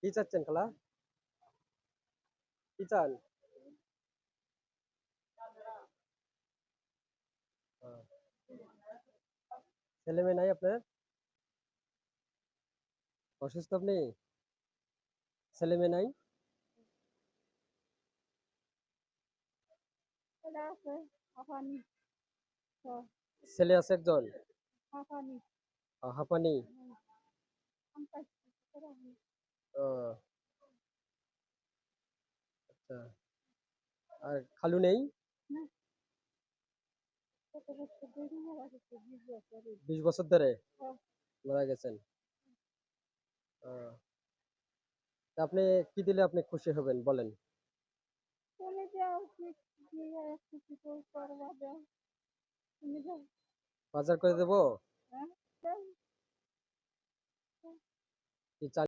কি চাচ্ছেন খালা? কি চান? আহ, ছেলে মেয়ে নাই আপনার? অসুস্থ আপনি? ছেলে মেয়ে নাই? ছেলে আছে একজন? হাঁপানি? আহ, আচ্ছা। আর খালু নেই? 20 বছর ধরে মারা গেছেন? আহ, তা আপনি কি দিলে আপনি খুশি হবেন বলেন? বাজার করে দেবো? কি চাল